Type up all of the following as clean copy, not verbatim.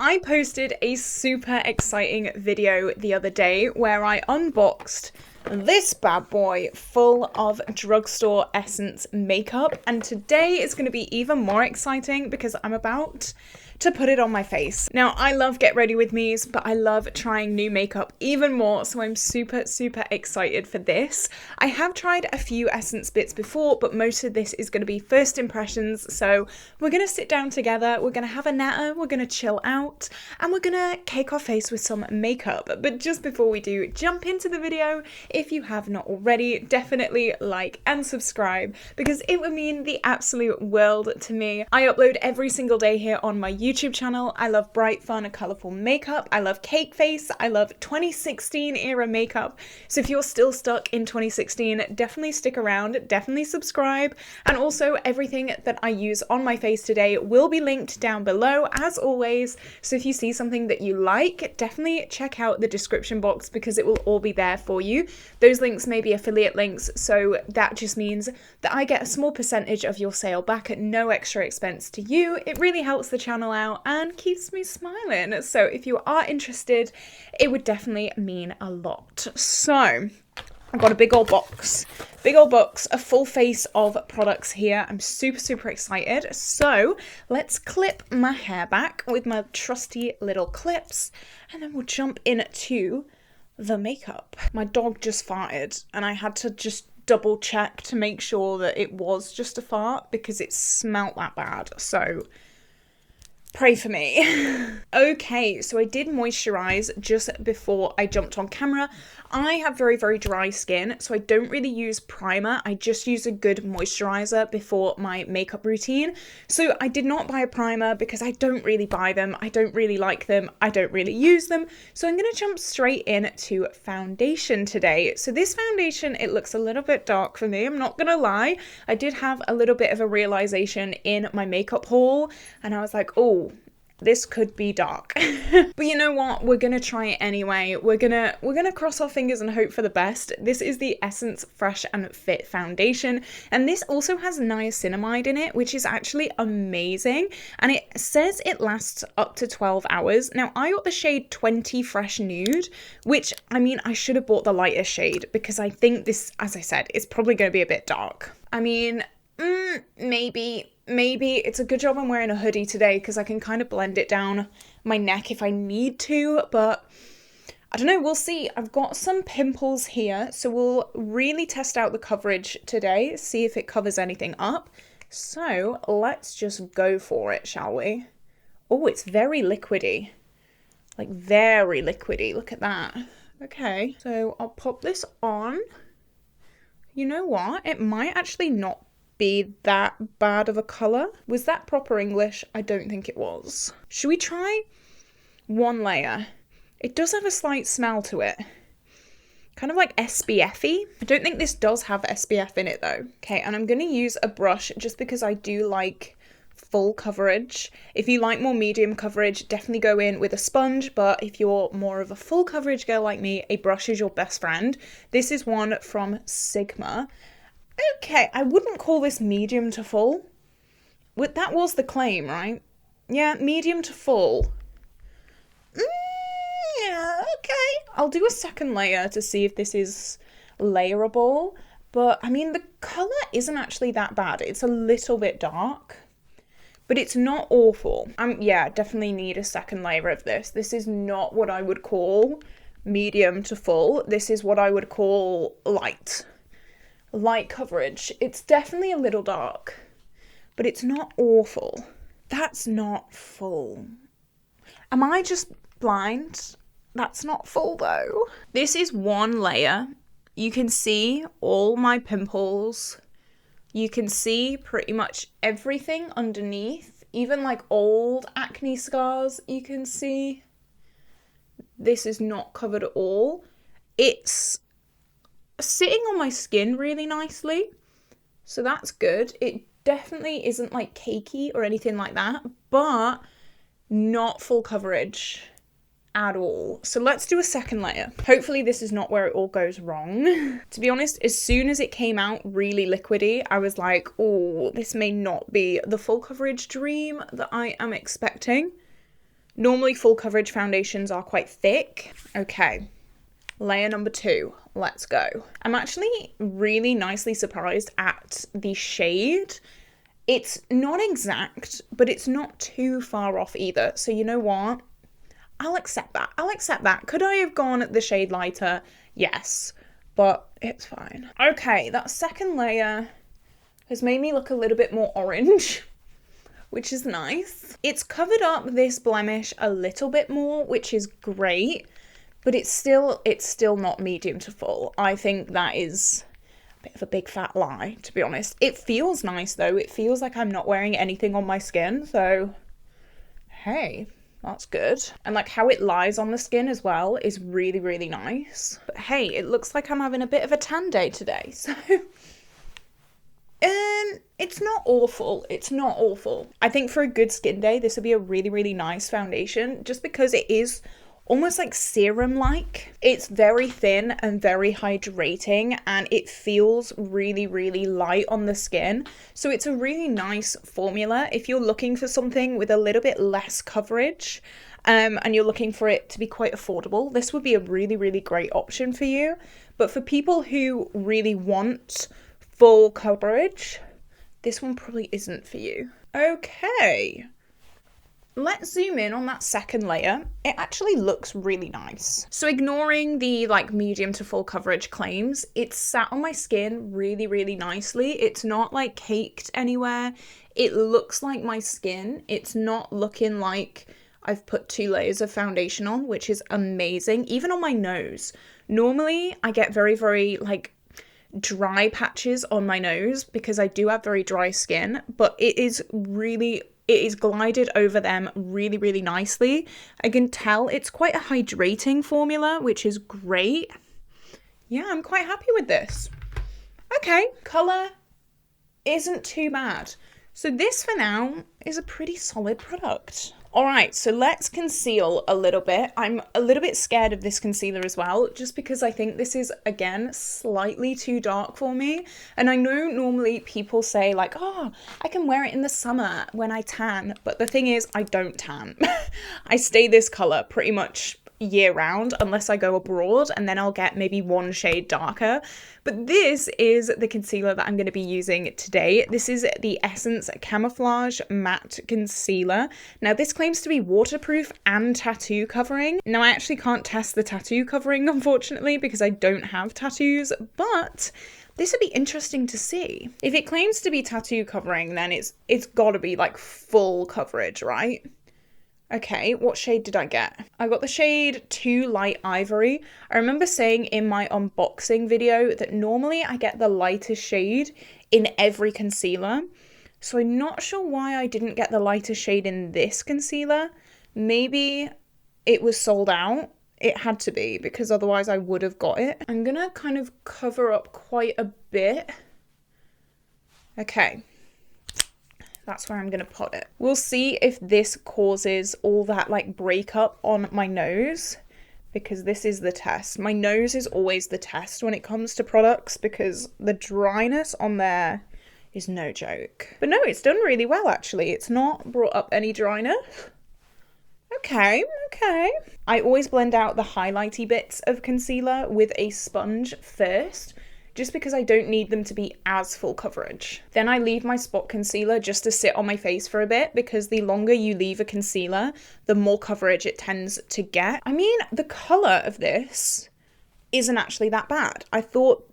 I posted a super exciting video the other day where I unboxed this bad boy full of drugstore essence makeup, and today is going to be even more exciting because I'm about to put it on my face. Now, I love Get Ready With Mes, but I love trying new makeup even more, so I'm super excited for this. I have tried a few essence bits before, but most of this is going to be first impressions, so we're going to sit down together, we're going to have a natter, we're going to chill out, and we're going to cake our face with some makeup. But just before we do jump into the video, if you have not already, definitely like and subscribe because it would mean the absolute world to me. I upload every single day here on my YouTube channel. I love bright, fun, and colourful makeup. I love cake face. I love 2016 era makeup. So if you're still stuck in 2016, definitely stick around, definitely subscribe. And also everything that I use on my face today will be linked down below as always. So if you see something that you like, definitely check out the description box because it will all be there for you. Those links may be affiliate links, so that just means that I get a small percentage of your sale back at no extra expense to you. It really helps the channel out and keeps me smiling. So if you are interested, it would definitely mean a lot. So I've got a big old box, a full face of products here. I'm super excited. So let's clip my hair back with my trusty little clips and then we'll jump into the makeup. My dog just farted and I had to just double check to make sure that it was just a fart because it smelt that bad. So pray for me. Okay, so I did moisturize just before I jumped on camera. I have very dry skin, so I don't really use primer. I just use a good moisturizer before my makeup routine. So I did not buy a primer because I don't really buy them. I don't really like them. I don't really use them. So I'm gonna jump straight in to foundation today. So this foundation, it looks a little bit dark for me. I'm not gonna lie. I did have a little bit of a realization in my makeup haul and I was like, oh, this could be dark. But you know what? We're gonna try it anyway. We're gonna cross our fingers and hope for the best. This is the Essence Fresh and Fit foundation, and this also has niacinamide in it, which is actually amazing. And it says it lasts up to 12 hours. Now, I got the shade 20 Fresh Nude, which, I mean, I should have bought the lighter shade because I think this, as I said, is probably gonna be a bit dark. I mean, maybe it's a good job I'm wearing a hoodie today because I can kind of blend it down my neck if I need to, but I don't know, we'll see. I've got some pimples here, so we'll really test out the coverage today, see if it covers anything up. So let's just go for it, shall we? Oh, it's very liquidy, like very liquidy. Look at that. Okay, so I'll pop this on. You know what? It might actually not be that bad of a colour. Was that proper English? I don't think it was. Should we try one layer? It does have a slight smell to it. Kind of like SPF-y. I don't think this does have SPF in it though. Okay, and I'm going to use a brush just because I do like full coverage. If you like more medium coverage, definitely go in with a sponge, but if you're more of a full coverage girl like me, a brush is your best friend. This is one from Sigma. Okay, I wouldn't call this medium to full. That was the claim, right? Yeah, medium to full. Yeah, okay. I'll do a second layer to see if this is layerable. But, I mean, the colour isn't actually that bad. It's a little bit dark. But it's not awful. Yeah, definitely need a second layer of this. This is not what I would call medium to full. This is what I would call light coverage. It's definitely a little dark, but it's not awful. That's not full. Am I just blind? That's not full though. This is one layer. You can see all my pimples. You can see pretty much everything underneath, even like old acne scars you can see. This is not covered at all. It's sitting on my skin really nicely, so that's good. It definitely isn't like cakey or anything like that, but not full coverage at all. So let's do a second layer. Hopefully this is not where it all goes wrong. To be honest, as soon as it came out really liquidy, I was like, oh, this may not be the full coverage dream that I am expecting. Normally full coverage foundations are quite thick. Okay, layer number 2, let's go. I'm actually really nicely surprised at the shade. It's not exact, but it's not too far off either. So you know what? I'll accept that. I'll accept that. Could I have gone the shade lighter? Yes, but it's fine. Okay, that second layer has made me look a little bit more orange, which is nice. It's covered up this blemish a little bit more, which is great, but it's still not medium to full. I think that is a bit of a big fat lie, to be honest. It feels nice though. It feels like I'm not wearing anything on my skin, so hey, that's good. And like how it lies on the skin as well is really, really nice. But hey, it looks like I'm having a bit of a tan day today, so it's not awful. It's not awful. I think for a good skin day, this would be a really, really nice foundation just because it is almost like serum-like. It's very thin and very hydrating and it feels really, really light on the skin. So it's a really nice formula if you're looking for something with a little bit less coverage and you're looking for it to be quite affordable. This would be a really, really great option for you. But for people who really want full coverage, this one probably isn't for you. Okay, let's zoom in on that second layer. It actually looks really nice. So ignoring the like medium to full coverage claims, it's sat on my skin really, really nicely. It's not like caked anywhere. It looks like my skin. It's not looking like I've put 2 layers of foundation on, which is amazing. Even on my nose. Normally I get very, very like dry patches on my nose because I do have very dry skin, but it is glided over them really, really nicely. I can tell it's quite a hydrating formula, which is great. Yeah, I'm quite happy with this. Okay, colour isn't too bad. So this for now is a pretty solid product. All right, so let's conceal a little bit. I'm a little bit scared of this concealer as well, just because I think this is, again, slightly too dark for me. And I know normally people say like, oh, I can wear it in the summer when I tan. But the thing is, I don't tan. I stay this color pretty much year round unless I go abroad, and then I'll get maybe 1 shade darker. But this is the concealer that I'm going to be using today. This is the Essence Camouflage Matte Concealer. Now this claims to be waterproof and tattoo covering. Now I actually can't test the tattoo covering unfortunately because I don't have tattoos, but this would be interesting to see. If it claims to be tattoo covering, then it's got to be like full coverage, right? Okay, what shade did I get? I got the shade 2 Light Ivory. I remember saying in my unboxing video that normally I get the lightest shade in every concealer. So I'm not sure why I didn't get the lightest shade in this concealer. Maybe it was sold out. It had to be because otherwise I would have got it. I'm gonna kind of cover up quite a bit. Okay. That's where I'm going to put it. We'll see if this causes all that like breakup on my nose, because this is the test. My nose is always the test when it comes to products because the dryness on there is no joke. But no, it's done really well actually. It's not brought up any dryness. Okay. I always blend out the highlighty bits of concealer with a sponge first, just because I don't need them to be as full coverage. Then I leave my spot concealer just to sit on my face for a bit, because the longer you leave a concealer, the more coverage it tends to get. I mean, the colour of this isn't actually that bad. I thought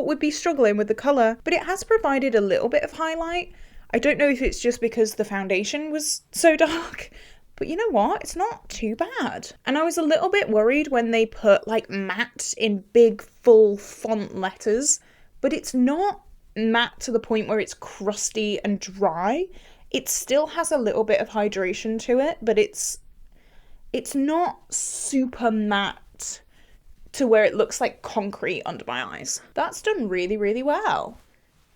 we'd be struggling with the colour, but it has provided a little bit of highlight. I don't know if it's just because the foundation was so dark, but you know what? It's not too bad. And I was a little bit worried when they put like matte in big full font letters, but it's not matte to the point where it's crusty and dry. It still has a little bit of hydration to it, but it's not super matte to where it looks like concrete under my eyes. That's done really, really well.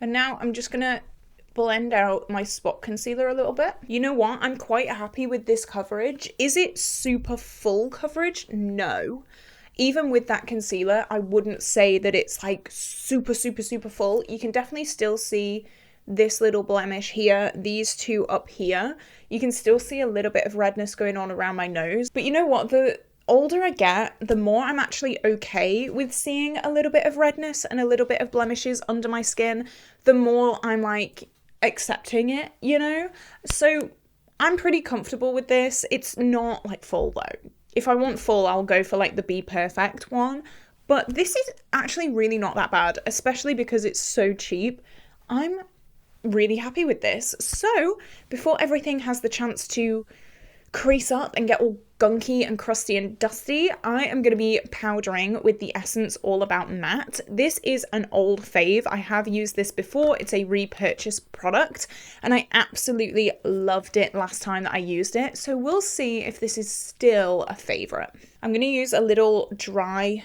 And now I'm just gonna blend out my spot concealer a little bit. You know what? I'm quite happy with this coverage. Is it super full coverage? No. Even with that concealer, I wouldn't say that it's like super, super, super full. You can definitely still see this little blemish here, these two up here. You can still see a little bit of redness going on around my nose. But you know what? The older I get, the more I'm actually okay with seeing a little bit of redness and a little bit of blemishes under my skin, the more I'm like accepting it, you know? So I'm pretty comfortable with this. It's not like full though. If I want full, I'll go for like the Be Perfect one. But this is actually really not that bad, especially because it's so cheap. I'm really happy with this. So before everything has the chance to crease up and get all gunky and crusty and dusty, I am going to be powdering with the Essence All About Matte. This is an old fave. I have used this before. It's a repurchase product and I absolutely loved it last time that I used it. So we'll see if this is still a favorite. I'm going to use a little dry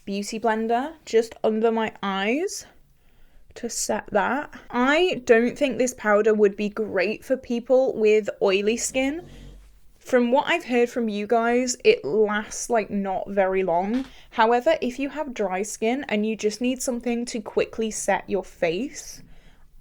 beauty blender just under my eyes to set that. I don't think this powder would be great for people with oily skin. From what I've heard from you guys, it lasts like not very long. However, if you have dry skin and you just need something to quickly set your face,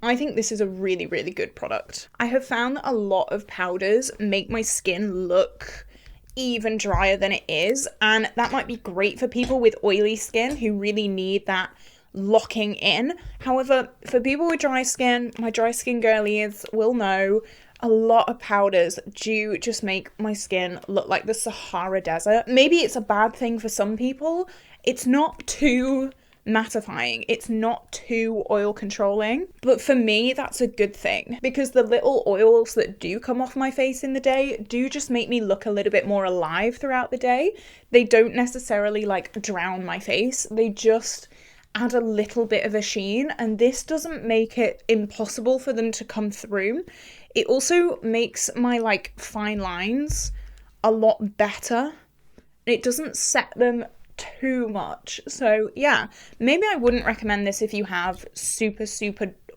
I think this is a really, really good product. I have found that a lot of powders make my skin look even drier than it is, and that might be great for people with oily skin who really need that locking in. However, for people with dry skin, my dry skin girlies will know, a lot of powders do just make my skin look like the Sahara Desert. Maybe it's a bad thing for some people. It's not too mattifying. It's not too oil controlling. But for me, that's a good thing because the little oils that do come off my face in the day do just make me look a little bit more alive throughout the day. They don't necessarily like drown my face. They just add a little bit of a sheen, and this doesn't make it impossible for them to come through. It also makes my like fine lines a lot better. It doesn't set them too much. So yeah, maybe I wouldn't recommend this if you have super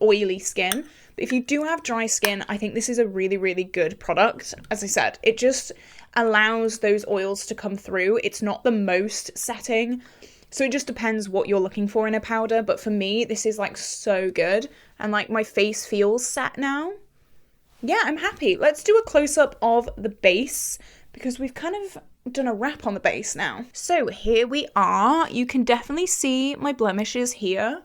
oily skin, but if you do have dry skin, I think this is a really, really good product. As I said, it just allows those oils to come through. It's not the most setting, so it just depends what you're looking for in a powder, but for me, this is like so good, and like my face feels set now. Yeah, I'm happy. Let's do a close-up of the base because we've kind of done a wrap on the base now. So here we are. You can definitely see my blemishes here.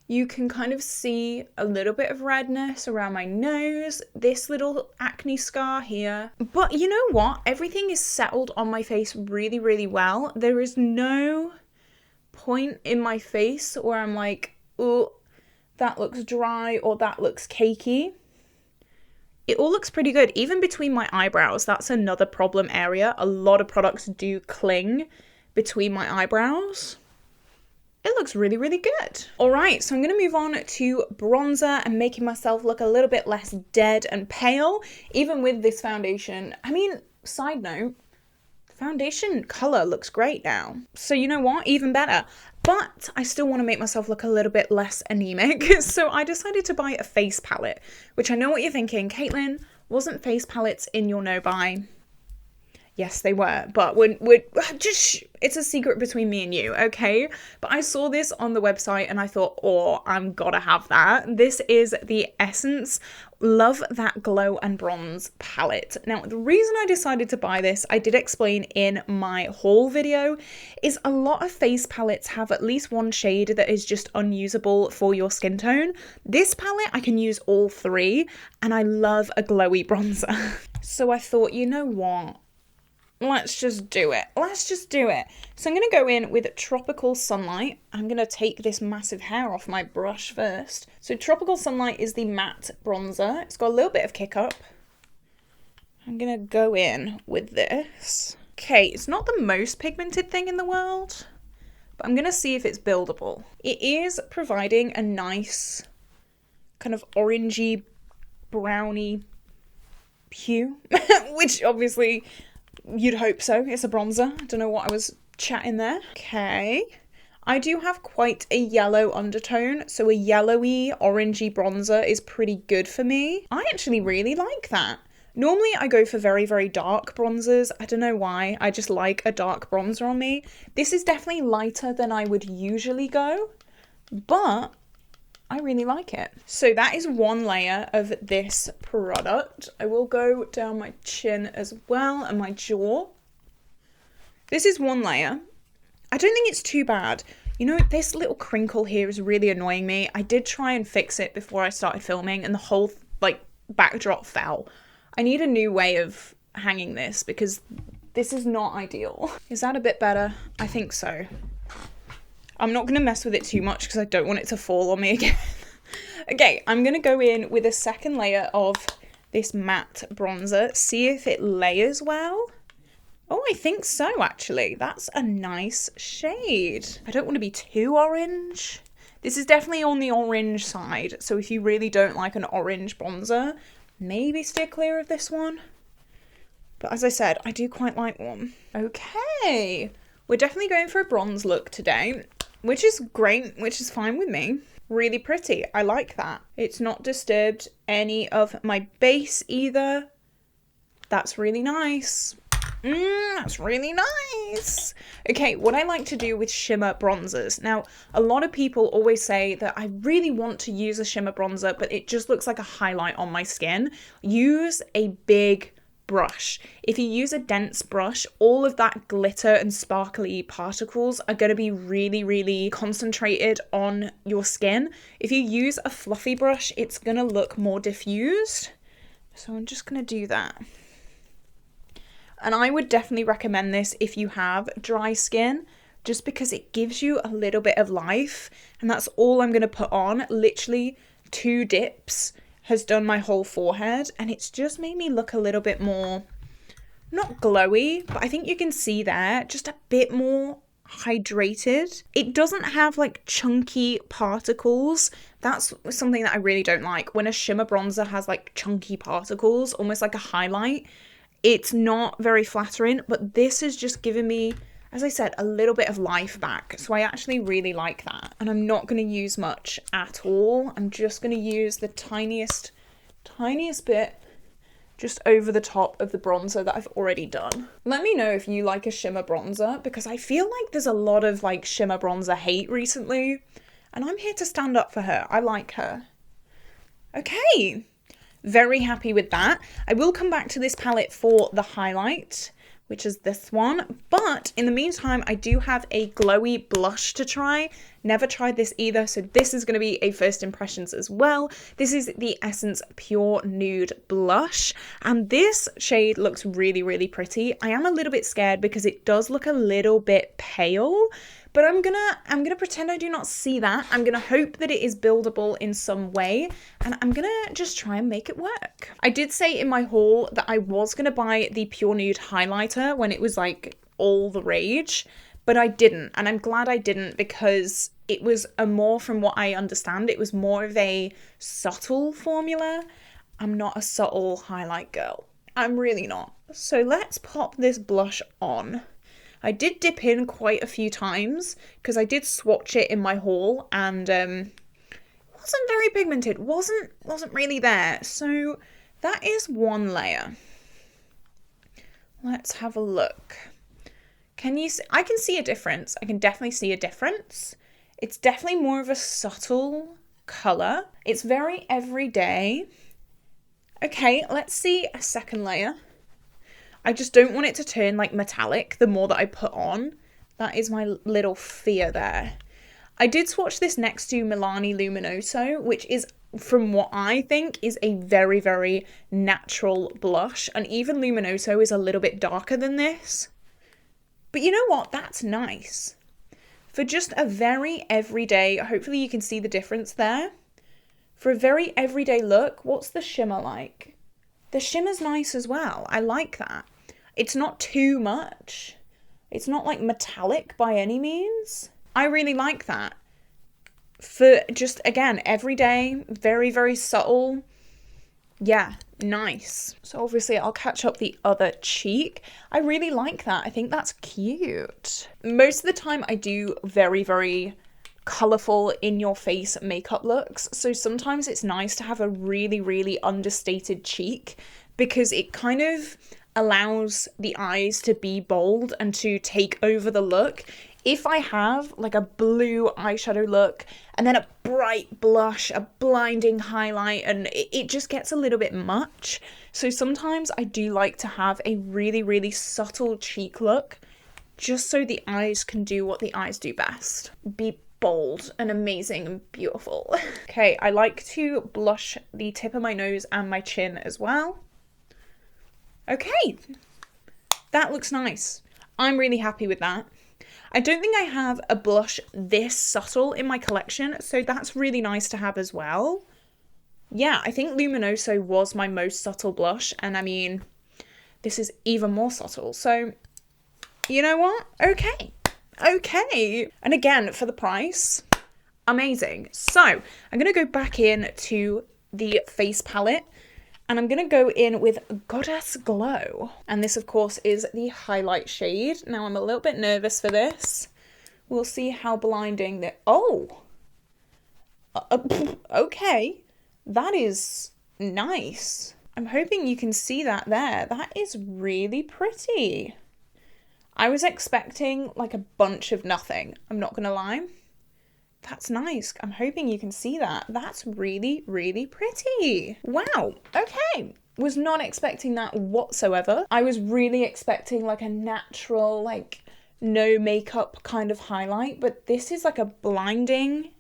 You can kind of see a little bit of redness around my nose, this little acne scar here. But you know what? Everything is settled on my face really, really well. There is no point in my face where I'm like, oh, that looks dry or that looks cakey. It all looks pretty good, even between my eyebrows. That's another problem area. A lot of products do cling between my eyebrows. It looks really, really good. All right, so I'm going to move on to bronzer and making myself look a little bit less dead and pale, even with this foundation. I mean, side note, foundation color looks great now. So you know what? Even better. But I still want to make myself look a little bit less anemic. So I decided to buy a face palette, which I know what you're thinking. Caitlin, wasn't face palettes in your no-buy? Yes, they were, but we're just, it's a secret between me and you, okay? But I saw this on the website and I thought, oh, I'm gotta have that. This is the Essence Love That Glow and Bronze palette. Now, the reason I decided to buy this, I did explain in my haul video, is a lot of face palettes have at least one shade that is just unusable for your skin tone. This palette, I can use all three, and I love a glowy bronzer. So I thought, you know what? Let's just do it. Let's just do it. So I'm going to go in with Tropical Sunlight. I'm going to take this massive hair off my brush first. So Tropical Sunlight is the matte bronzer. It's got a little bit of kick up. I'm going to go in with this. Okay, it's not the most pigmented thing in the world, but I'm going to see if it's buildable. It is providing a nice kind of orangey, browny hue, which obviously you'd hope so. It's a bronzer. I don't know what I was chatting there. Okay. I do have quite a yellow undertone, so a yellowy, orangey bronzer is pretty good for me. I actually really like that. Normally I go for very, very dark bronzers. I don't know why. I just like a dark bronzer on me. This is definitely lighter than I would usually go, but I really like it. So that is one layer of this product. I will go down my chin as well and my jaw. This is one layer. I don't think it's too bad. You know, this little crinkle here is really annoying me. I did try and fix it before I started filming and the whole like backdrop fell. I need a new way of hanging this because this is not ideal. Is that a bit better? I think so. I'm not going to mess with it too much because I don't want it to fall on me again. Okay, I'm going to go in with a second layer of this matte bronzer, see if it layers well. Oh, I think so, actually. That's a nice shade. I don't want to be too orange. This is definitely on the orange side, so if you really don't like an orange bronzer, maybe steer clear of this one. But as I said, I do quite like one. Okay, we're definitely going for a bronze look today, which is great, which is fine with me. Really pretty. I like that. It's not disturbed any of my base either. That's really nice. That's really nice. Okay, what I like to do with shimmer bronzers. Now, a lot of people always say that I really want to use a shimmer bronzer, but it just looks like a highlight on my skin. Use a big brush. If you use a dense brush, all of that glitter and sparkly particles are going to be really, really concentrated on your skin. If you use a fluffy brush, it's going to look more diffused. So I'm just going to do that. And I would definitely recommend this if you have dry skin, just because it gives you a little bit of life. And that's all I'm going to put on. Literally 2 dips has done my whole forehead, and it's just made me look a little bit more, not glowy, but I think you can see there, just a bit more hydrated. It doesn't have like chunky particles. That's something that I really don't like. When a shimmer bronzer has like chunky particles, almost like a highlight, it's not very flattering, but this has just given me, as I said, a little bit of life back. So I actually really like that. And I'm not going to use much at all. I'm just going to use the tiniest bit just over the top of the bronzer that I've already done. Let me know if you like a shimmer bronzer, because I feel like there's a lot of like shimmer bronzer hate recently. And I'm here to stand up for her. I like her. Okay. Very happy with that. I will come back to this palette for the highlight, which is this one. But in the meantime, I do have a glowy blush to try. Never tried this either, so this is going to be a first impressions as well. This is the Essence Pure Nude Blush, and this shade looks really, really pretty. I am a little bit scared because it does look a little bit pale, but I'm gonna pretend I do not see that. I'm gonna hope that it is buildable in some way, and I'm gonna just try and make it work. I did say in my haul that I was gonna buy the Pure Nude highlighter when it was like all the rage, but I didn't, and I'm glad I didn't, because it was from what I understand, it was more of a subtle formula. I'm not a subtle highlight girl. I'm really not. So let's pop this blush on. I did dip in quite a few times because I did swatch it in my haul, and it wasn't very pigmented, wasn't really there. So that is one layer. Let's have a look. Can you see? I can see a difference. I can definitely see a difference. It's definitely more of a subtle color. It's very everyday. Okay, let's see a second layer. I just don't want it to turn like metallic the more that I put on. That is my little fear there. I did swatch this next to Milani Luminoso, which is, from what I think, is a very, very natural blush. And even Luminoso is a little bit darker than this. But you know what? That's nice. For just a very everyday, hopefully you can see the difference there. For a very everyday look, what's the shimmer like? The shimmer's nice as well. I like that. It's not too much. It's not like metallic by any means. I really like that. For just, again, everyday, very, very subtle. Yeah, nice. So obviously I'll catch up the other cheek. I really like that. I think that's cute. Most of the time I do very, very colourful in your face makeup looks. So sometimes it's nice to have a really, really understated cheek, because it kind of allows the eyes to be bold and to take over the look. if I have like a blue eyeshadow look and then a bright blush, a blinding highlight, and it just gets a little bit much. So sometimes I do like to have a really, really subtle cheek look, just so the eyes can do what the eyes do best. Be bold and amazing and beautiful. Okay, I like to blush the tip of my nose and my chin as well. Okay, that looks nice. I'm really happy with that. I don't think I have a blush this subtle in my collection, so that's really nice to have as well. Yeah, I think Luminoso was my most subtle blush, and I mean, this is even more subtle, so you know what? Okay. And again, for the price, amazing. So I'm going to go back in to the face palette, and I'm going to go in with Goddess Glow. And this, of course, is the highlight shade. Now, I'm a little bit nervous for this. We'll see how blinding that... Oh! Okay. That is nice. I'm hoping you can see that there. That is really pretty. I was expecting like a bunch of nothing. I'm not going to lie. That's nice. I'm hoping you can see that. That's really, really pretty. Wow. Okay. Was not expecting that whatsoever. I was really expecting like a natural, like no makeup kind of highlight, but this is like a blinding,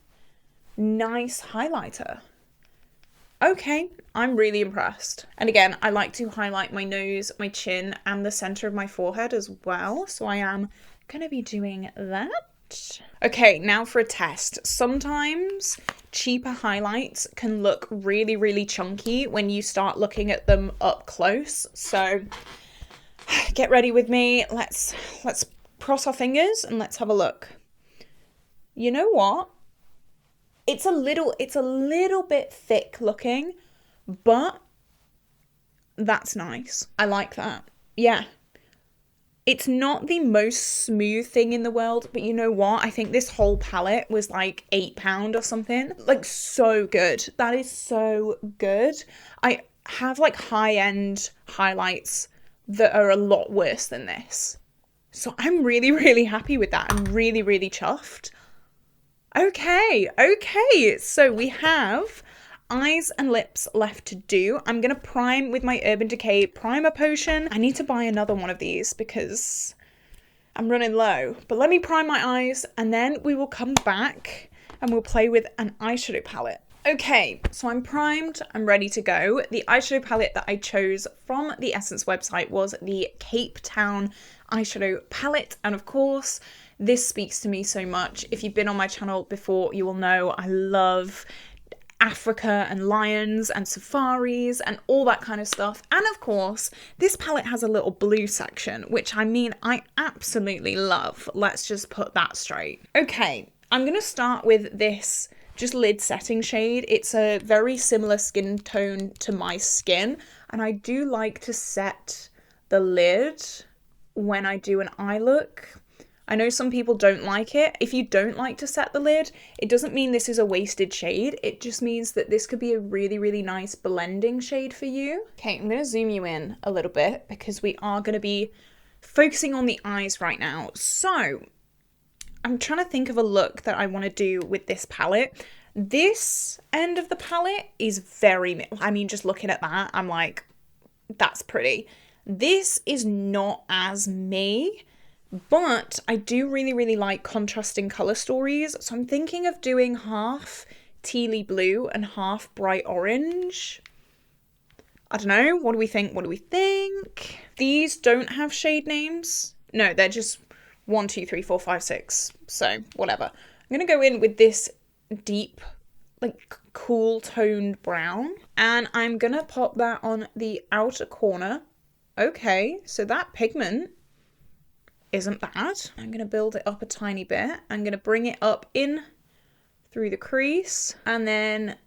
nice highlighter. Okay, I'm really impressed. And again, I like to highlight my nose, my chin, and the center of my forehead as well. So I am gonna be doing that. Okay, now for a test. Sometimes cheaper highlights can look really, really chunky when you start looking at them up close. So get ready with me. Let's cross our fingers and let's have a look. You know what? It's a little bit thick looking, but that's nice. I like that. Yeah. It's not the most smooth thing in the world, but you know what? I think this whole palette was like £8 or something. Like, so good. That is so good. I have like high-end highlights that are a lot worse than this. So I'm really, really happy with that. I'm really, really chuffed. Okay, so we have eyes and lips left to do. I'm going to prime with my Urban Decay primer potion. I need to buy another one of these because I'm running low. But let me prime my eyes and then we will come back and we'll play with an eyeshadow palette. Okay, so I'm primed, I'm ready to go. The eyeshadow palette that I chose from the Essence website was the Cape Town eyeshadow palette, and of course, this speaks to me so much. If you've been on my channel before, you will know I love Africa and lions and safaris and all that kind of stuff. And of course, this palette has a little blue section, which I mean, I absolutely love. Let's just put that straight. Okay, I'm gonna start with this just lid setting shade. It's a very similar skin tone to my skin, and I do like to set the lid when I do an eye look. I know some people don't like it. If you don't like to set the lid, it doesn't mean this is a wasted shade. It just means that this could be a really, really nice blending shade for you. Okay, I'm going to zoom you in a little bit because we are going to be focusing on the eyes right now. So I'm trying to think of a look that I want to do with this palette. This end of the palette is very, I mean, just looking at that, I'm like, that's pretty. This is not as me. But I do really, really like contrasting colour stories. So I'm thinking of doing half tealy blue and half bright orange. I don't know. What do we think? These don't have shade names. No, they're just 1, 2, 3, 4, 5, 6. So whatever. I'm going to go in with this deep, like cool toned brown. And I'm going to pop that on the outer corner. Okay, so that pigment isn't bad. I'm going to build it up a tiny bit. I'm going to bring it up in through the crease and then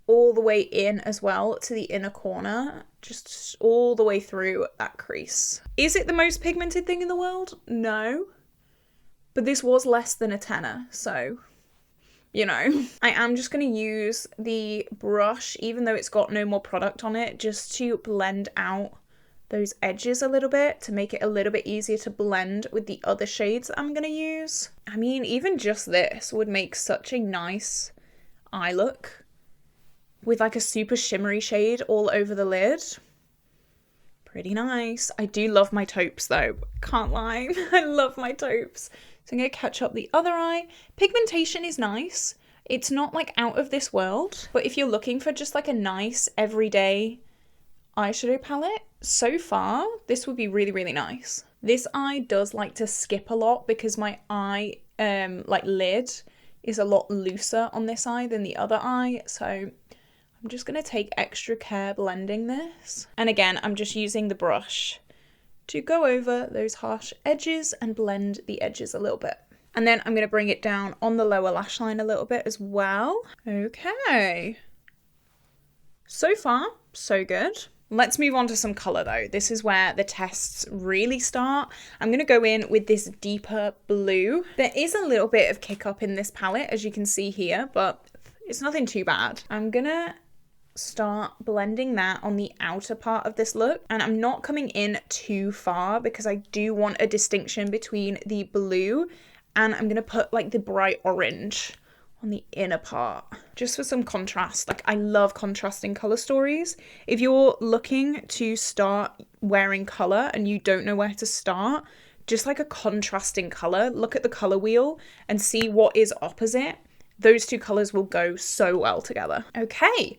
all the way in as well to the inner corner, just all the way through that crease. Is it the most pigmented thing in the world? No. But this was less than a tenner, so, you know. I am just going to use the brush, even though it's got no more product on it, just to blend out those edges a little bit to make it a little bit easier to blend with the other shades that I'm going to use. I mean, even just this would make such a nice eye look with like a super shimmery shade all over the lid. Pretty nice. I do love my taupes though, can't lie. I love my taupes. So I'm going to catch up the other eye. Pigmentation is nice. It's not like out of this world, but if you're looking for just like a nice everyday eyeshadow palette, so far this would be really, really nice. This eye does like to skip a lot because my eye like lid is a lot looser on this eye than the other eye, so I'm just going to take extra care blending this. And again, I'm just using the brush to go over those harsh edges and blend the edges a little bit. And then I'm going to bring it down on the lower lash line a little bit as well. Okay. So far, so good. Let's move on to some colour though. This is where the tests really start. I'm going to go in with this deeper blue. There is a little bit of kick up in this palette, as you can see here, but it's nothing too bad. I'm going to start blending that on the outer part of this look, and I'm not coming in too far because I do want a distinction between the blue, and I'm going to put like the bright orange on the inner part just for some contrast. Like, I love contrasting color stories. If you're looking to start wearing color and you don't know where to start, just like a contrasting color, look at the color wheel and see what is opposite. Those two colors will go so well together. Okay,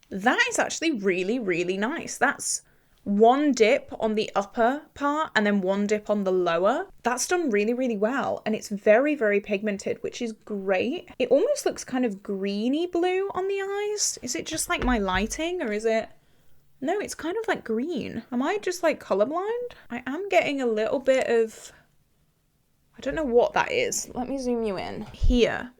that is actually really, really nice. That's one dip on the upper part and then one dip on the lower. That's done really, really well, and it's very, very pigmented, which is great. It almost looks kind of greeny blue on the eyes. Is it just like my lighting, or is it... No, it's kind of like green. Am I just like colorblind? I am getting a little bit of... I don't know what that is. Let me zoom you in. Here.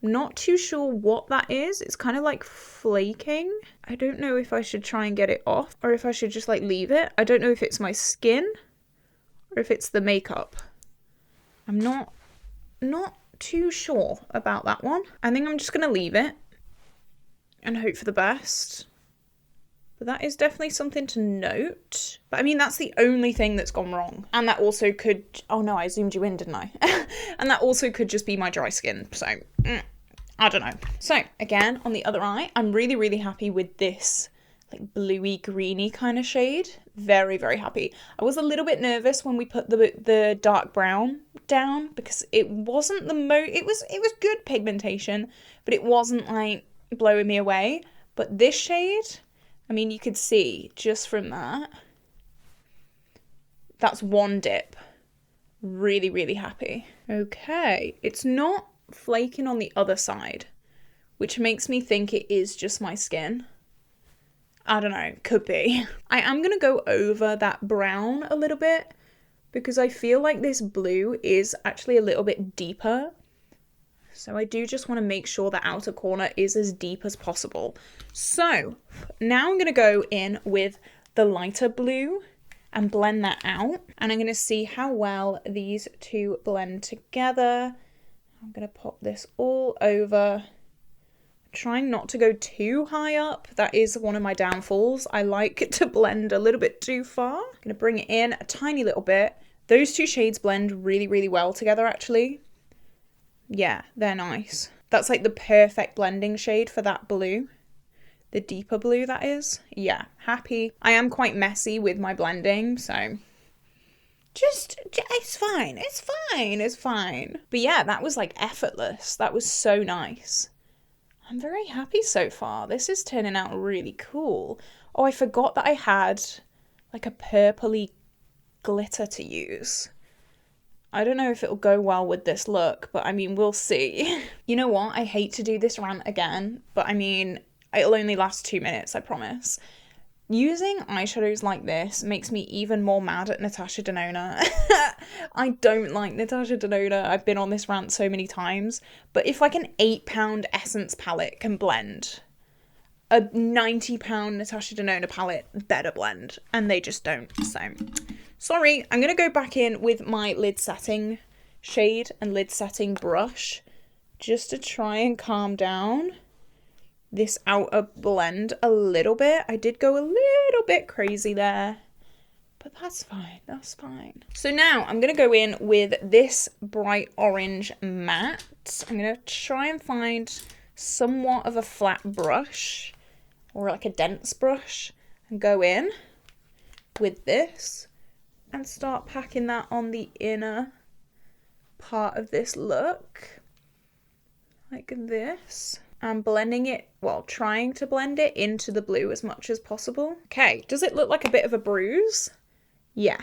Not too sure what that is. It's kind of like flaking. I don't know if I should try and get it off or if I should just like leave it. I don't know if it's my skin or if it's the makeup. I'm not too sure about that one. I think I'm just gonna leave it and hope for the best. But that is definitely something to note. But I mean, that's the only thing that's gone wrong. And that also could... Oh no, I zoomed you in, didn't I? And that also could just be my dry skin. So, I don't know. So, again, on the other eye, I'm really, really happy with this like bluey, greeny kind of shade. Very, very happy. I was a little bit nervous when we put the dark brown down because it wasn't the it was good pigmentation, but it wasn't like blowing me away. But this shade... I mean, you could see just from that, that's one dip. Really, really happy. Okay, it's not flaking on the other side, which makes me think it is just my skin. I don't know, could be. I am going to go over that brown a little bit because I feel like this blue is actually a little bit deeper. So I do just want to make sure the outer corner is as deep as possible. So now I'm going to go in with the lighter blue and blend that out. And I'm going to see how well these two blend together. I'm going to pop this all over. Trying not to go too high up. That is one of my downfalls. I like to blend a little bit too far. I'm going to bring it in a tiny little bit. Those two shades blend really, really well together actually. Yeah, they're nice. That's like the perfect blending shade for that blue. The deeper blue, that is. Yeah, happy. I am quite messy with my blending, so... it's fine. It's fine. It's fine. But yeah, that was like effortless. That was so nice. I'm very happy so far. This is turning out really cool. Oh, I forgot that I had like a purpley glitter to use. I don't know if it'll go well with this look, but I mean, we'll see. You know what? I hate to do this rant again, but I mean, it'll only last 2 minutes, I promise. Using eyeshadows like this makes me even more mad at Natasha Denona. I don't like Natasha Denona. I've been on this rant so many times, but if like an £8 Essence palette can blend, a £90 Natasha Denona palette better blend, and they just don't, so... Sorry, I'm going to go back in with my lid setting shade and lid setting brush just to try and calm down this outer blend a little bit. I did go a little bit crazy there, but that's fine, that's fine. So now I'm going to go in with this bright orange matte. I'm going to try and find somewhat of a flat brush or like a dense brush and go in with this and start packing that on the inner part of this look like this. And blending it, well, trying to blend it into the blue as much as possible. Okay, does it look like a bit of a bruise? Yeah.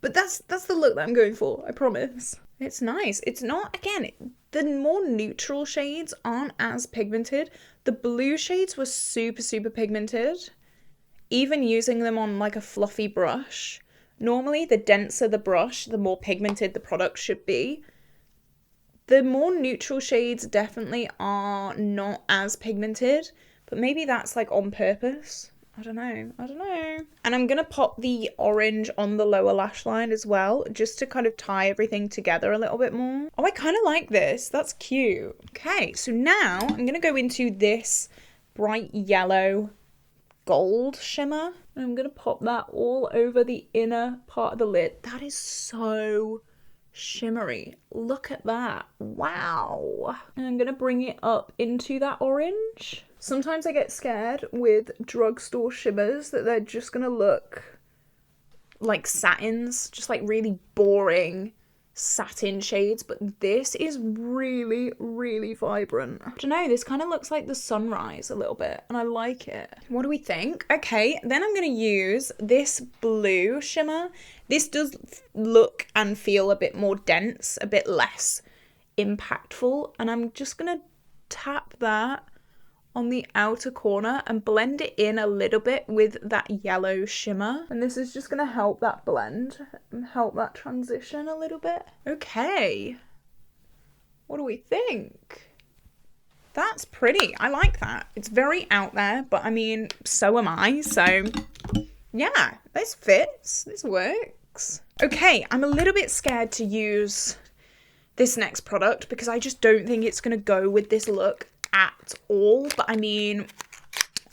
But that's the look that I'm going for, I promise. It's nice. It's not, again, the more neutral shades aren't as pigmented. The blue shades were super, super pigmented. Even using them on like a fluffy brush. Normally, the denser the brush, the more pigmented the product should be. The more neutral shades definitely are not as pigmented, but maybe that's like on purpose. I don't know. And I'm going to pop the orange on the lower lash line as well, just to kind of tie everything together a little bit more. Oh, I kind of like this. That's cute. Okay, so now I'm going to go into this bright yellow gold shimmer. And I'm going to pop that all over the inner part of the lid. That is so shimmery. Look at that. Wow. And I'm gonna bring it up into that orange. Sometimes I get scared with drugstore shimmers that they're just gonna look like satins, just like really boring satin shades, but this is really, really vibrant. I don't know, this kind of looks like the sunrise a little bit, and I like it. What do we think? Okay, then I'm gonna use this blue shimmer. This does look and feel a bit more dense, a bit less impactful, and I'm just gonna tap that on the outer corner and blend it in a little bit with that yellow shimmer. And this is just gonna help that blend and help that transition a little bit. Okay, what do we think? That's pretty. I like that. It's very out there, but I mean, so am I. So yeah, this fits, this works. Okay, I'm a little bit scared to use this next product because I just don't think it's gonna go with this look at all, but I mean,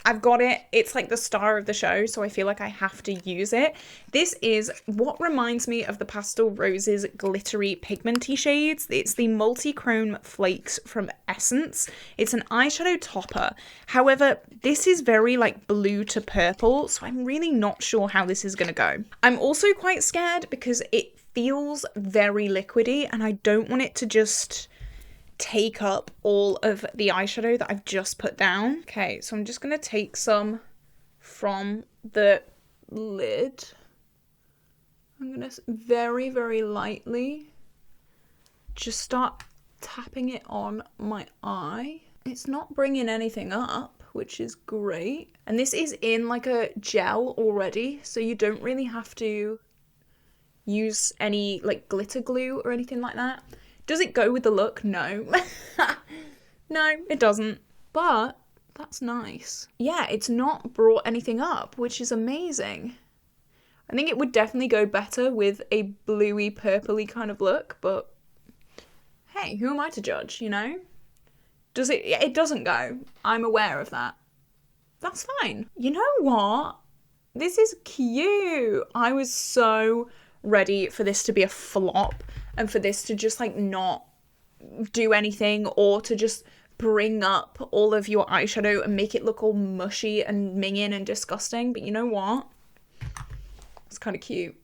I've got it. It's like the star of the show, so I feel like I have to use it. This is what reminds me of the Pastel Roses glittery pigmenty shades. It's the Multichrome Flakes from Essence. It's an eyeshadow topper. However, this is very like blue to purple, so I'm really not sure how this is gonna go. I'm also quite scared because it feels very liquidy and I don't want it to just take up all of the eyeshadow that I've just put down. Okay, so I'm just gonna take some from the lid. I'm gonna very, very lightly just start tapping it on my eye. It's not bringing anything up, which is great. And this is in like a gel already, so you don't really have to use any like glitter glue or anything like that. Does it go with the look? No. No, it doesn't. But that's nice. Yeah, it's not brought anything up, which is amazing. I think it would definitely go better with a bluey, purpley kind of look, but hey, who am I to judge, you know? Does it? It doesn't go. I'm aware of that. That's fine. You know what? This is cute. I was so ready for this to be a flop and for this to just like not do anything or to just bring up all of your eyeshadow and make it look all mushy and minging and disgusting. But you know what? It's kind of cute.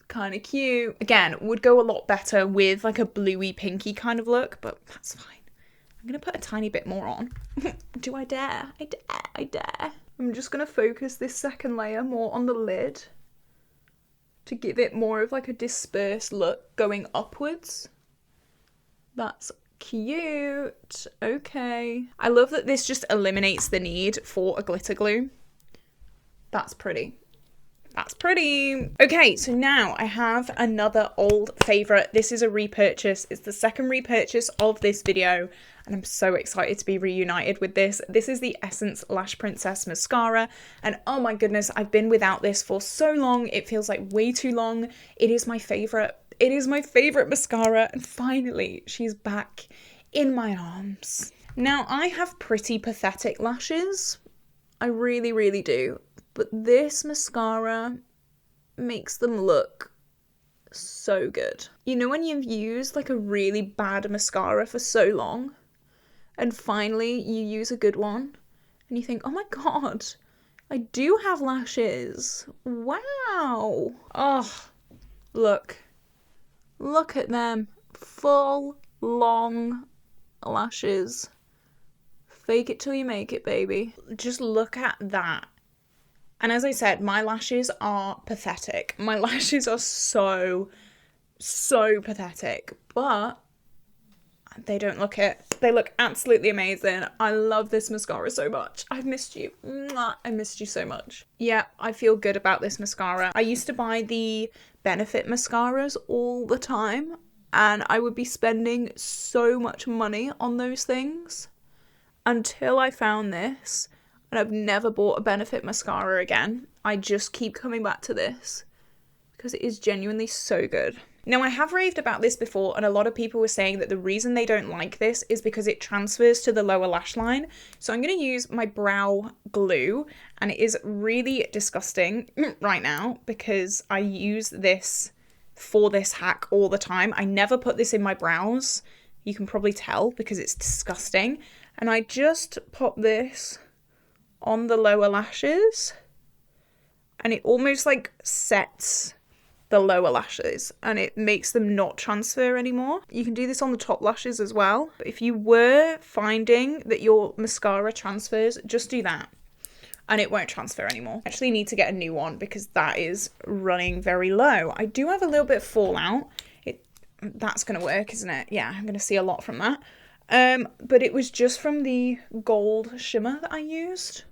Kind of cute. Again, would go a lot better with like a bluey pinky kind of look, but that's fine. I'm gonna put a tiny bit more on. Do I dare? I dare. I'm just gonna focus this second layer more on the lid to give it more of like a dispersed look going upwards. That's cute. Okay. I love that this just eliminates the need for a glitter glue. That's pretty. That's pretty. Okay, so now I have another old favorite. This is a repurchase. It's the second repurchase of this video, and I'm so excited to be reunited with this. This is the Essence Lash Princess Mascara, and oh my goodness, I've been without this for so long. It feels like way too long. It is my favorite. It is my favorite mascara, and finally, she's back in my arms. Now, I have pretty pathetic lashes. I really, really do. But this mascara makes them look so good. You know when you've used like a really bad mascara for so long and finally you use a good one and you think, oh my god, I do have lashes. Wow. Oh, look. Look at them. Full, long lashes. Fake it till you make it, baby. Just look at that. And as I said, my lashes are pathetic. My lashes are so pathetic. But they don't look it. They look absolutely amazing. I love this mascara so much. I've missed you. Mwah. I missed you so much. Yeah, I feel good about this mascara. I used to buy the Benefit mascaras all the time, and I would be spending so much money on those things until I found this, and I've never bought a Benefit mascara again. I just keep coming back to this because it is genuinely so good. Now, I have raved about this before, and a lot of people were saying that the reason they don't like this is because it transfers to the lower lash line. So I'm going to use my brow glue, and it is really disgusting right now because I use this for this hack all the time. I never put this in my brows. You can probably tell because it's disgusting. And I just pop this on the lower lashes, and it almost like sets the lower lashes and it makes them not transfer anymore. You can do this on the top lashes as well. But if you were finding that your mascara transfers, just do that and it won't transfer anymore. I actually need to get a new one because that is running very low. I do have a little bit of fallout. That's going to work, isn't it? Yeah, I'm going to see a lot from that. But it was just from the gold shimmer that I used.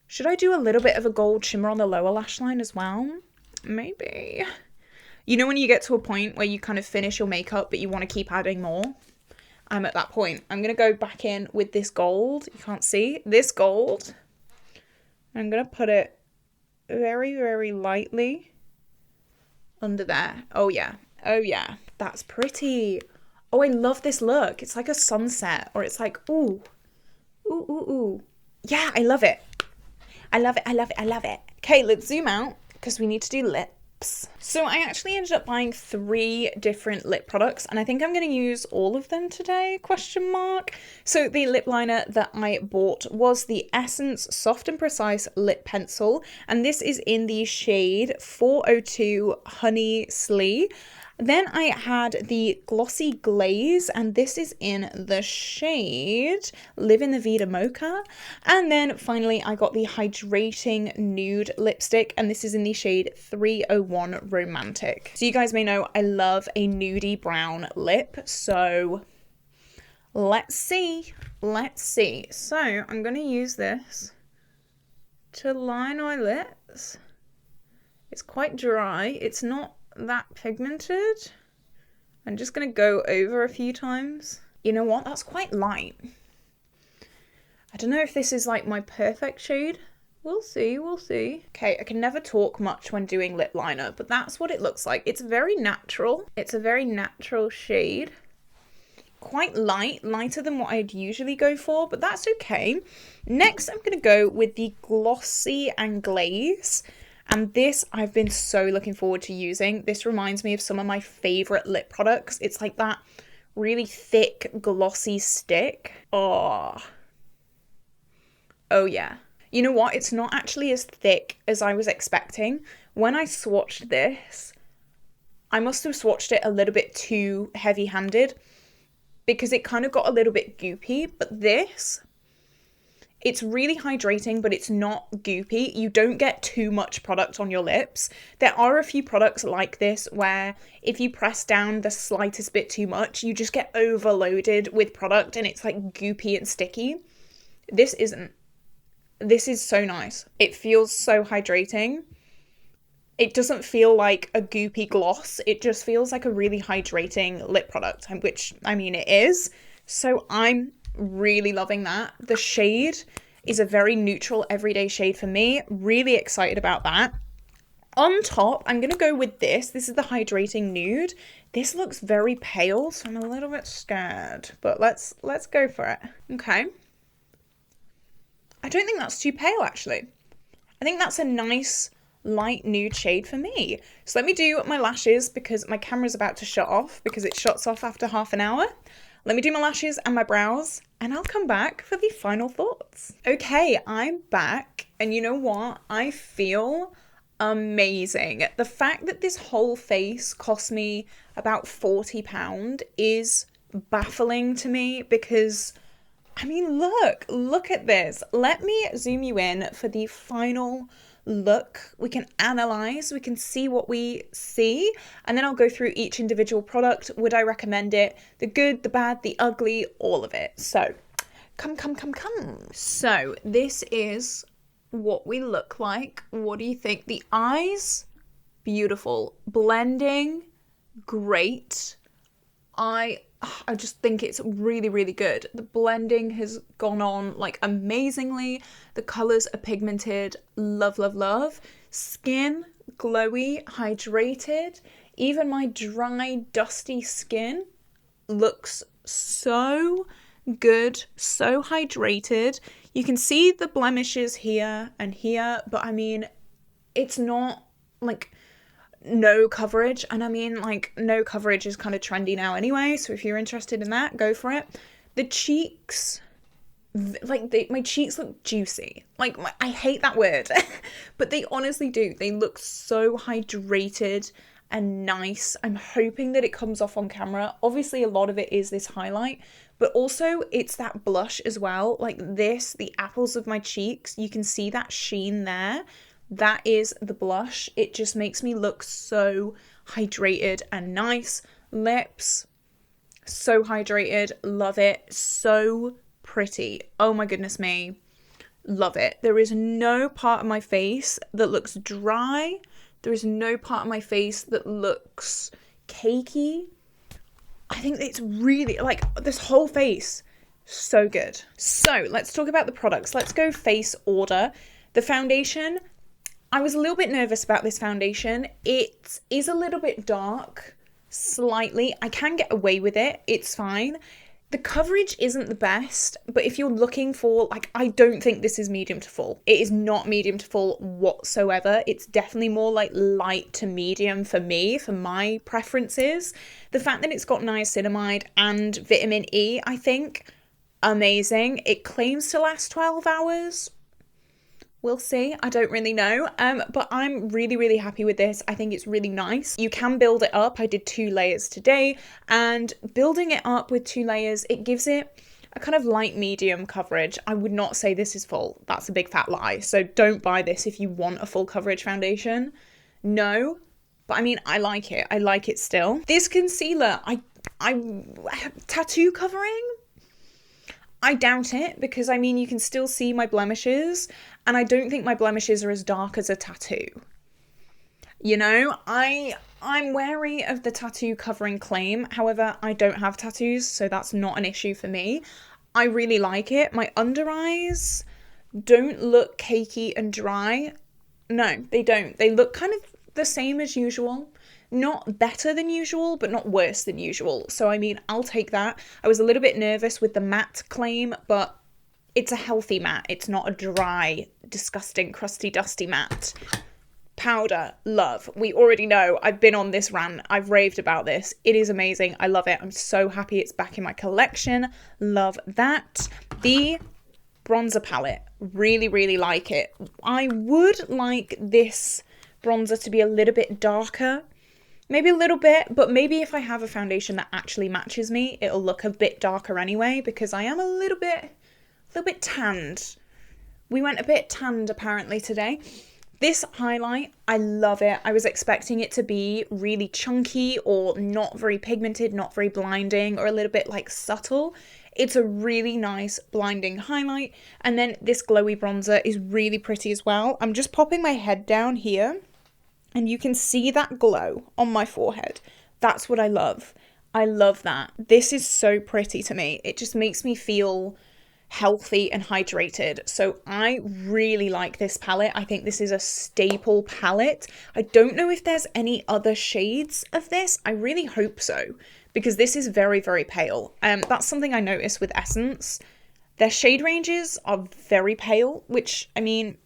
Should I do a little bit of a gold shimmer on the lower lash line as well? Maybe. You know when you get to a point where you kind of finish your makeup but you want to keep adding more? I'm at that point. I'm going to go back in with this gold. You can't see. This gold. I'm going to put it very, very lightly under there. Oh yeah. Oh yeah. That's pretty. Oh, I love this look. It's like a sunset, or it's like, ooh. Ooh, ooh, ooh. Yeah, I love it. I love it. I love it. I love it. Okay, let's zoom out, because we need to do lips. So I actually ended up buying 3 different lip products, and I think I'm going to use all of them today, question mark. So the lip liner that I bought was the Essence Soft and Precise Lip Pencil, and this is in the shade 402 Honey Slee. Then I had the Glossy Glaze, and this is in the shade Live in the Vida Mocha. And then finally I got the Hydrating Nude lipstick, and this is in the shade 301 Romantic. So you guys may know I love a nudie brown lip, so let's see. Let's see. So I'm going to use this to line my lips. It's quite dry. It's not that pigmented. I'm just gonna go over a few times. You know what? That's quite light. I don't know if this is like my perfect shade. We'll see, we'll see. Okay, I can never talk much when doing lip liner, but that's what it looks like. It's very natural. It's a very natural shade. Quite light, lighter than what I'd usually go for, but that's okay. Next, I'm gonna go with the Glossy and Glaze. And this I've been so looking forward to using. This reminds me of some of my favorite lip products. It's like that really thick glossy stick. Oh yeah. You know what? It's not actually as thick as I was expecting. When I swatched this, I must have swatched it a little bit too heavy-handed because it kind of got a little bit goopy. But this, it's really hydrating, but it's not goopy. You don't get too much product on your lips. There are a few products like this where if you press down the slightest bit too much, you just get overloaded with product and it's like goopy and sticky. This isn't. This is so nice. It feels so hydrating. It doesn't feel like a goopy gloss. It just feels like a really hydrating lip product, which, I mean, it is. So I'm really loving that. The shade is a very neutral everyday shade for me. Really excited about that. On top, I'm going to go with this. This is the Hydrating Nude. This looks very pale, so I'm a little bit scared. But let's go for it. Okay. I don't think that's too pale, actually. I think that's a nice light nude shade for me. So let me do my lashes because my camera's about to shut off because it shuts off after half an hour. Let me do my lashes and my brows and I'll come back for the final thoughts. Okay, I'm back and you know what? I feel amazing. The fact that this whole face cost me about £40 is baffling to me because I mean, look at this. Let me zoom you in for the final look. We can analyze, we can see what we see, and then I'll go through each individual product. Would I recommend it? The good, the bad, the ugly, all of it. So, come. So, this is what we look like. What do you think? The eyes, beautiful. Blending, great. I just think it's really, really good. The blending has gone on like amazingly. The colours are pigmented. Love. Skin, glowy, hydrated. Even my dry, dusty skin looks so good, so hydrated. You can see the blemishes here and here, but I mean, it's not like no coverage, and I mean like no coverage is kind of trendy now anyway, so if you're interested in that, go for it. The cheeks, like my cheeks look juicy, like I hate that word but they honestly do. They look so hydrated and nice. I'm hoping that it comes off on camera. Obviously a lot of it is this highlight, but also it's that blush as well. Like this, the apples of my cheeks, you can see that sheen there. That is the blush. It just makes me look so hydrated and nice. Lips, so hydrated. Love it. So pretty. Oh my goodness me. Love it. There is no part of my face that looks dry. There is no part of my face that looks cakey. I think it's really, like, this whole face, so good. So let's talk about the products. Let's go face order. The foundation, I was a little bit nervous about this foundation. It is a little bit dark, slightly. I can get away with it. It's fine. The coverage isn't the best, but if you're looking for, like, I don't think this is medium to full. It is not medium to full whatsoever. It's definitely more like light to medium for me, for my preferences. The fact that it's got niacinamide and vitamin E, I think, amazing. It claims to last 12 hours. We'll see. I don't really know. But I'm really, really happy with this. I think it's really nice. You can build it up. I did 2 layers today, and building it up with 2 layers, it gives it a kind of light medium coverage. I would not say this is full. That's a big fat lie. So don't buy this if you want a full coverage foundation. No. But I mean, I like it. I like it still. This concealer, I tattoo covering? I doubt it, because I mean, you can still see my blemishes, and I don't think my blemishes are as dark as a tattoo. You know, I'm wary of the tattoo covering claim. However, I don't have tattoos, so that's not an issue for me. I really like it. My under eyes don't look cakey and dry. No, they don't. They look kind of the same as usual. Not better than usual, but not worse than usual. So, I mean, I'll take that. I was a little bit nervous with the matte claim, but it's a healthy matte. It's not a dry, disgusting, crusty, dusty matte. Powder, love. We already know. I've been on this rant. I've raved about this. It is amazing. I love it. I'm so happy it's back in my collection. Love that. The bronzer palette. Really, really like it. I would like this bronzer to be a little bit darker. Maybe a little bit, but maybe if I have a foundation that actually matches me, it'll look a bit darker anyway, because I am a little bit tanned. We went a bit tanned apparently today. This highlight, I love it. I was expecting it to be really chunky or not very pigmented, not very blinding, or a little bit like subtle. It's a really nice blinding highlight. And then this glowy bronzer is really pretty as well. I'm just popping my head down here, and you can see that glow on my forehead. That's what I love. I love that. This is so pretty to me. It just makes me feel healthy and hydrated. So I really like this palette. I think this is a staple palette. I don't know if there's any other shades of this. I really hope so, because this is very, very pale. That's something I noticed with Essence. Their shade ranges are very pale, which, I mean,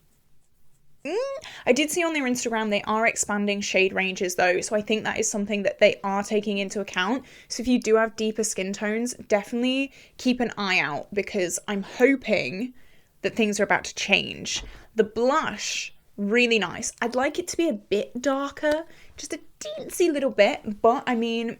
I did see on their Instagram they are expanding shade ranges though, so I think that is something that they are taking into account. So if you do have deeper skin tones, definitely keep an eye out, because I'm hoping that things are about to change. The blush, really nice. I'd like it to be a bit darker, just a teensy little bit, but I mean,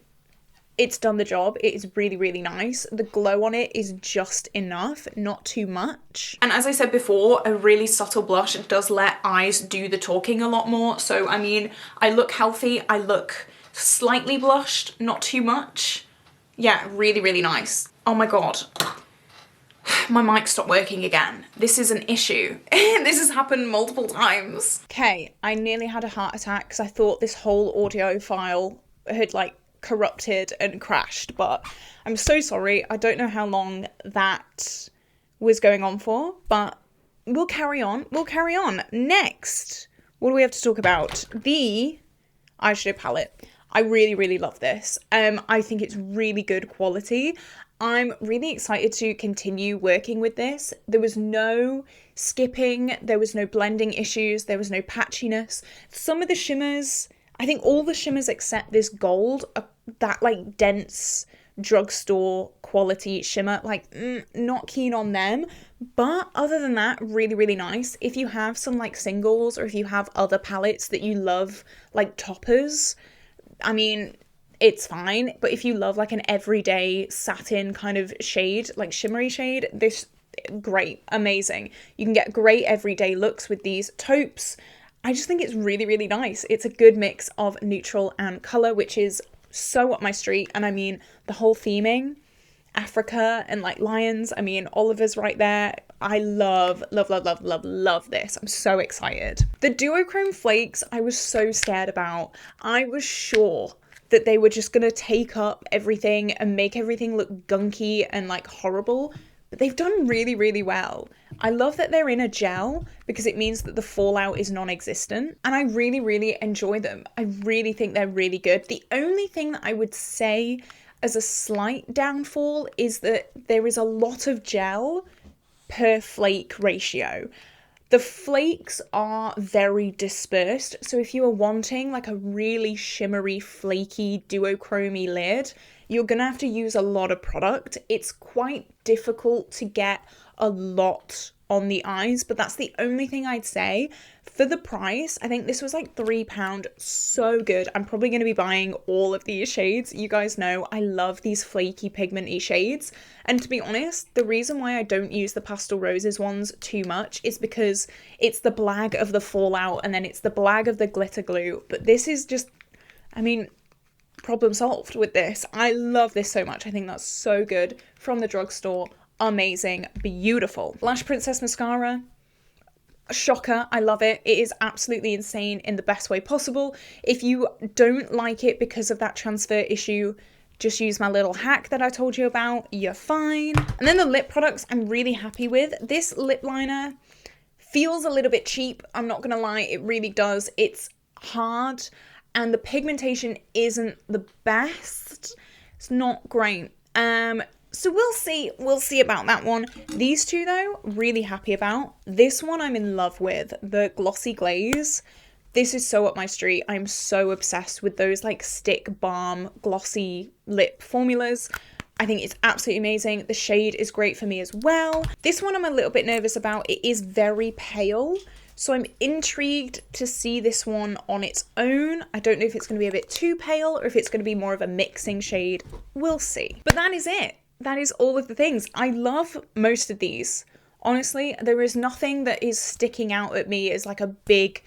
it's done the job. It is really, really nice. The glow on it is just enough, not too much. And as I said before, a really subtle blush does let eyes do the talking a lot more. So, I mean, I look healthy. I look slightly blushed, not too much. Yeah, really, really nice. Oh my God. My mic stopped working again. This is an issue. This has happened multiple times. Okay, I nearly had a heart attack because I thought this whole audio file had like corrupted and crashed, but I'm so sorry. I don't know how long that was going on for, but we'll carry on. Next, what do we have to talk about? The eyeshadow palette. I really, really love this. I think it's really good quality. I'm really excited to continue working with this. There was no skipping, there was no blending issues, there was no patchiness. Some of the shimmers, I think all the shimmers except this gold are that like dense drugstore quality shimmer, like not keen on them. But other than that, really, really nice. If you have some like singles, or if you have other palettes that you love, like toppers, I mean, it's fine. But if you love like an everyday satin kind of shade, like shimmery shade, this, great, amazing. You can get great everyday looks with these taupes. I just think it's really, really nice. It's a good mix of neutral and colour, which is so up my street. And I mean, the whole theming, Africa and like lions, I mean, Oliver's right there. I love, love, love, love, love, love this. I'm so excited. The duochrome flakes, I was so scared about. I was sure that they were just gonna take up everything and make everything look gunky and like horrible. But they've done really, really well. I love that they're in a gel because it means that the fallout is non-existent. And I really, really enjoy them. I really think they're really good. The only thing that I would say as a slight downfall is that there is a lot of gel per flake ratio. The flakes are very dispersed. So if you are wanting like a really shimmery, flaky, duochromy lid, you're gonna have to use a lot of product. It's quite difficult to get a lot on the eyes, but that's the only thing I'd say. For the price, I think this was like £3, so good. I'm probably going to be buying all of these shades. You guys know I love these flaky pigmenty shades, and to be honest, the reason why I don't use the Pastel Roses ones too much is because it's the blag of the fallout and then it's the blag of the glitter glue. But this is just, I mean, problem solved with this. I love this so much. I think that's so good. From the drugstore, amazing, beautiful. Lash Princess mascara, shocker, I love it. It is absolutely insane in the best way possible. If you don't like it because of that transfer issue, just use my little hack that I told you about, you're fine. And then the lip products I'm really happy with. This lip liner feels a little bit cheap, I'm not gonna lie, it really does. It's hard and the pigmentation isn't the best. It's not great. So we'll see about that one. These two though, really happy about. This one I'm in love with, the Glossy Glaze. This is so up my street. I'm so obsessed with those like stick balm glossy lip formulas. I think it's absolutely amazing. The shade is great for me as well. This one I'm a little bit nervous about. It is very pale, so I'm intrigued to see this one on its own. I don't know if it's going to be a bit too pale or if it's going to be more of a mixing shade. We'll see. But that is it. That is all of the things. I love most of these. Honestly, there is nothing that is sticking out at me as like a big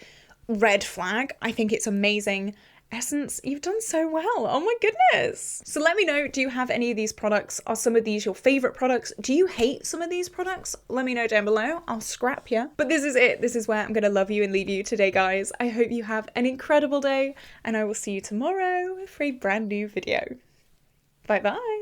red flag. I think it's amazing. Essence, you've done so well. Oh my goodness. So let me know, do you have any of these products? Are some of these your favorite products? Do you hate some of these products? Let me know down below. I'll scrap you. But this is it. This is where I'm going to love you and leave you today, guys. I hope you have an incredible day and I will see you tomorrow for a brand new video. Bye bye.